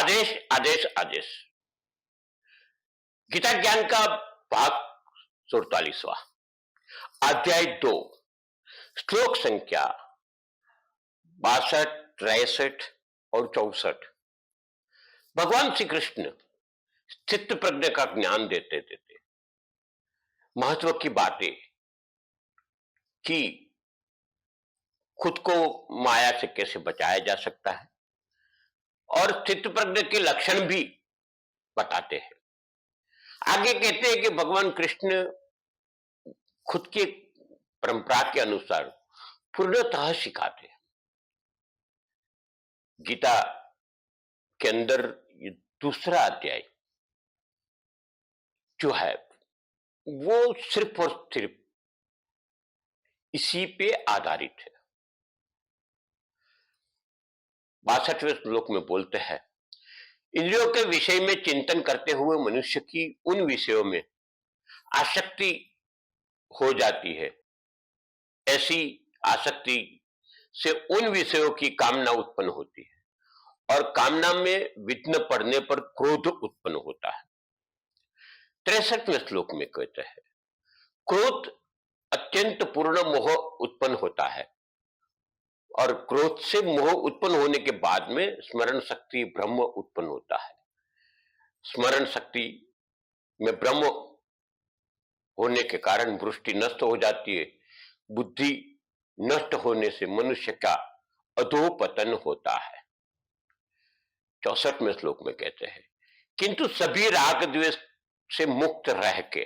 आदेश आदेश आदेश। गीता ज्ञान का भाग 47वां, अध्याय 2, श्लोक संख्या 62, 63 और 64। भगवान श्री कृष्ण स्थित प्रज्ञ का ज्ञान देते देते महत्व की बातें कि खुद को माया से कैसे बचाया जा सकता है और स्थित प्रज्ञ के लक्षण भी बताते हैं। आगे कहते हैं कि भगवान कृष्ण खुद की परंपरा के अनुसार पूर्णतः सिखाते हैं। गीता के अंदर ये दूसरा अध्याय जो है वो सिर्फ और सिर्फ इसी पे आधारित है। 62वें श्लोक में बोलते हैं, इंद्रियों के विषय में चिंतन करते हुए मनुष्य की उन विषयों में आसक्ति हो जाती है। ऐसी आसक्ति से उन विषयों की कामना उत्पन्न होती है और कामना में विघ्न पड़ने पर क्रोध उत्पन्न होता है। 63वें श्लोक में कहते हैं, क्रोध अत्यंत पूर्ण मोह उत्पन्न होता है और क्रोध से मोह उत्पन्न होने के बाद में स्मरण शक्ति ब्रह्म उत्पन्न होता है। स्मरण शक्ति में ब्रह्म होने के कारण वृष्टि नष्ट हो जाती है। बुद्धि नष्ट होने से मनुष्य का अधोपतन होता है। 64वें श्लोक में कहते हैं, किंतु सभी राग द्वेष से मुक्त रह के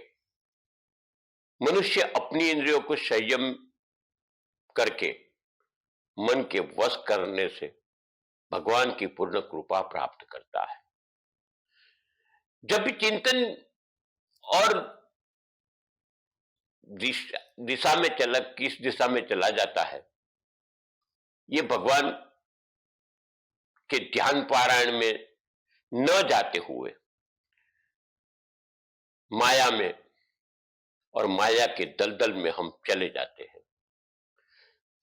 मनुष्य अपनी इंद्रियों को संयम करके मन के वश करने से भगवान की पूर्ण कृपा प्राप्त करता है। जब भी चिंतन और दिशा में किस दिशा में चला जाता है, ये भगवान के ध्यान पारायण में न जाते हुए माया में और माया के दलदल में हम चले जाते हैं।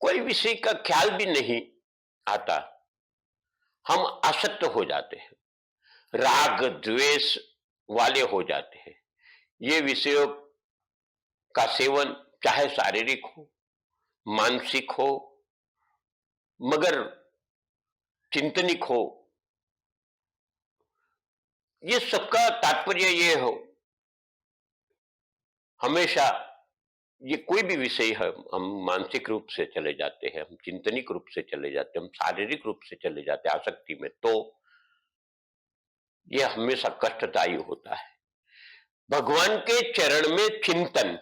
कोई विषय का ख्याल भी नहीं आता, हम आसक्त हो जाते हैं, राग द्वेष वाले हो जाते हैं। ये विषयों का सेवन चाहे शारीरिक हो मानसिक हो मगर चिंतनिक हो, ये सबका तात्पर्य ये हो, हमेशा ये कोई भी विषय है, हम मानसिक रूप से चले जाते हैं, हम चिंतनिक रूप से चले जाते हैं, हम शारीरिक रूप से चले जाते हैं आसक्ति में, तो ये हमेशा कष्टदायी होता है। भगवान के चरण में चिंतन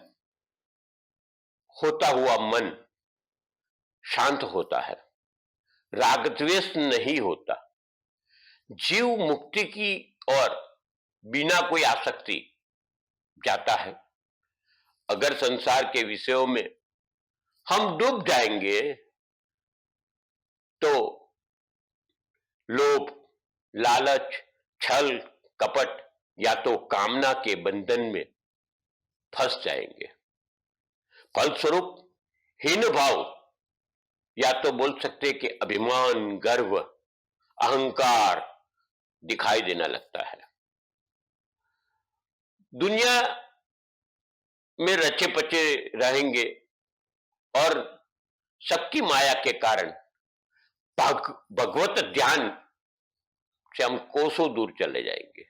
होता हुआ मन शांत होता है, राग द्वेष नहीं होता, जीव मुक्ति की ओर बिना कोई आसक्ति जाता है। अगर संसार के विषयों में हम डूब जाएंगे तो लोभ, लालच, छल, कपट या तो कामना के बंधन में फंस जाएंगे। फलस्वरूप हीन भाव या तो बोल सकते कि अभिमान, गर्व, अहंकार दिखाई देना लगता है। दुनिया में रचे पचे रहेंगे और सबकी माया के कारण भगवत ध्यान से हम कोसों दूर चले जाएंगे।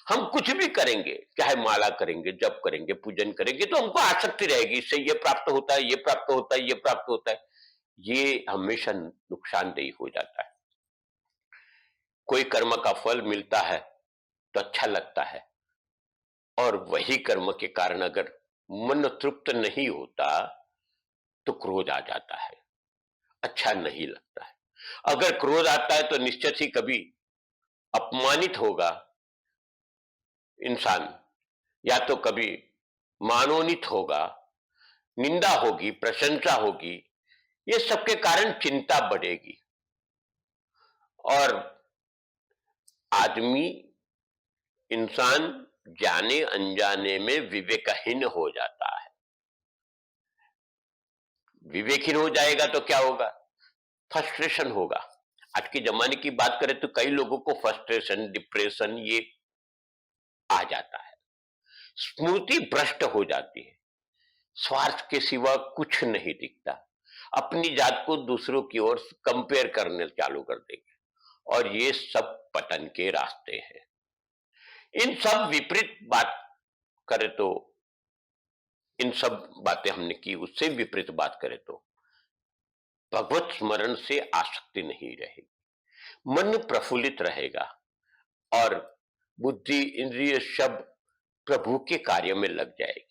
हम कुछ भी करेंगे, चाहे माला करेंगे, जप करेंगे, पूजन करेंगे, तो हमको आसक्ति रहेगी, इससे ये प्राप्त होता है, ये प्राप्त होता है, ये प्राप्त होता है। ये हमेशा नुकसानदेही हो जाता है। कोई कर्म का फल मिलता है तो अच्छा लगता है और वही कर्म के कारण अगर मन तृप्त नहीं होता तो क्रोध आ जाता है, अच्छा नहीं लगता है। अगर क्रोध आता है तो निश्चित ही कभी अपमानित होगा इंसान, या तो कभी मानोन्वित होगा, निंदा होगी, प्रशंसा होगी, ये सबके कारण चिंता बढ़ेगी और आदमी, इंसान जाने अनजाने में विवेकहीन हो जाता है। विवेकहीन हो जाएगा तो क्या होगा? फ्रस्ट्रेशन होगा, आज के जमाने की बात करें तो कई लोगों को फ्रस्ट्रेशन, डिप्रेशन ये आ जाता है, स्मृति भ्रष्ट हो जाती है, स्वार्थ के सिवा कुछ नहीं दिखता, अपनी जात को दूसरों की ओर कंपेयर करने चालू कर देंगे, और ये सब पतन के रास्ते हैं। इन सब विपरीत बात करें तो, इन सब बातें हमने की, उससे विपरीत बात करें तो भगवत स्मरण से आसक्ति नहीं रहेगी, मन प्रफुल्लित रहेगा और बुद्धि, इंद्रिय सब प्रभु के कार्य में लग जाएगी।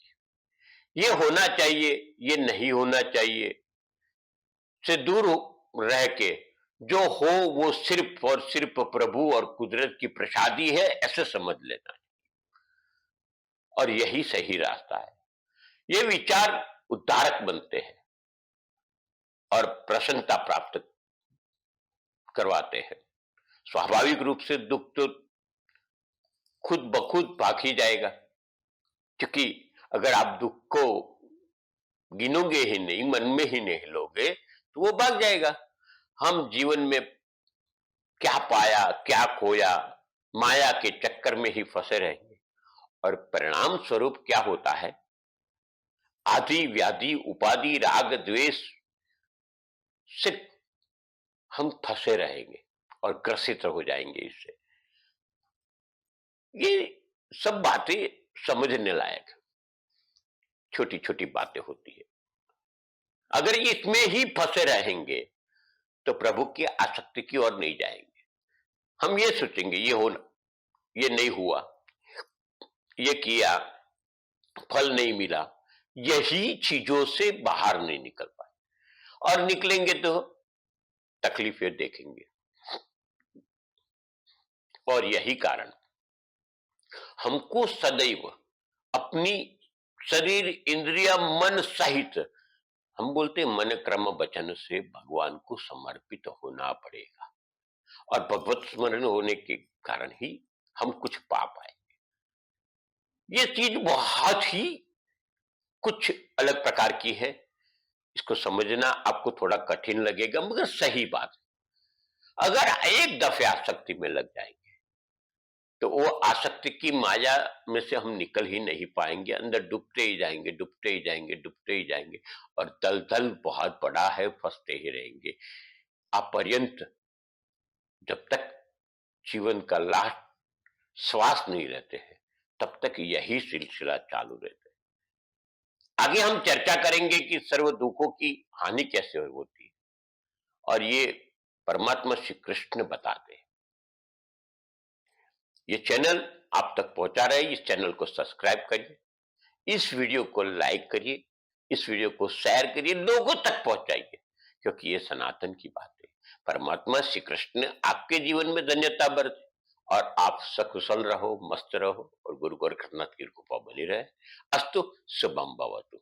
ये होना चाहिए, ये नहीं होना चाहिए से दूर रह के जो हो वो सिर्फ और सिर्फ प्रभु और कुदरत की प्रसादी है, ऐसे समझ लेना, और यही सही रास्ता है। ये विचार उद्धारक बनते हैं और प्रसन्नता प्राप्त करवाते हैं। स्वाभाविक रूप से दुख तो खुद ब खुद भाग ही जाएगा, क्योंकि अगर आप दुख को गिनोगे ही नहीं, मन में ही नहीं लोगे, तो वो भाग जाएगा। हम जीवन में क्या पाया, क्या खोया, माया के चक्कर में ही फंसे रहेंगे, और परिणाम स्वरूप क्या होता है, आदि व्याधि उपाधि राग द्वेष से हम फंसे रहेंगे और ग्रसित हो जाएंगे इससे। ये सब बातें समझने लायक, छोटी छोटी बातें होती है। अगर इसमें ही फंसे रहेंगे तो प्रभु की आसक्ति की ओर नहीं जाएंगे। हम ये सोचेंगे ये होना, ये नहीं हुआ, ये किया, फल नहीं मिला, यही चीजों से बाहर नहीं निकल पाए, और निकलेंगे तो तकलीफें देखेंगे। और यही कारण हमको सदैव अपनी शरीर, इंद्रिया, मन सहित, हम बोलते मन क्रम वचन से भगवान को समर्पित होना पड़ेगा, और भगवत स्मरण होने के कारण ही हम कुछ पा पाएंगे। ये चीज बहुत ही कुछ अलग प्रकार की है, इसको समझना आपको थोड़ा कठिन लगेगा, मगर सही बात है। अगर एक दफे आसक्ति में लग जाएंगे तो वो आसक्ति की माया में से हम निकल ही नहीं पाएंगे, अंदर डूबते ही जाएंगे, डूबते ही जाएंगे, डूबते ही जाएंगे, और दलदल बहुत बड़ा है, फंसते ही रहेंगे अपर्यंत, जब तक जीवन का लास्ट श्वास नहीं रहते हैं, तब तक यही सिलसिला चालू रहता है। आगे हम चर्चा करेंगे कि सर्व दुखों की हानि कैसे होती है, और ये परमात्मा श्री कृष्ण बताते हैं। ये चैनल आप तक पहुंचा रहे, इस चैनल को सब्सक्राइब करिए, इस वीडियो को लाइक करिए, इस वीडियो को शेयर करिए, लोगों तक पहुंचाइए, क्योंकि ये सनातन की बात है। परमात्मा श्री कृष्ण आपके जीवन में धन्यता बरते, और आप सकुशल रहो, मस्त रहो, और गुरु गोरखनाथ की कृपा बनी रहे। अस्तु, शुभम भवतु।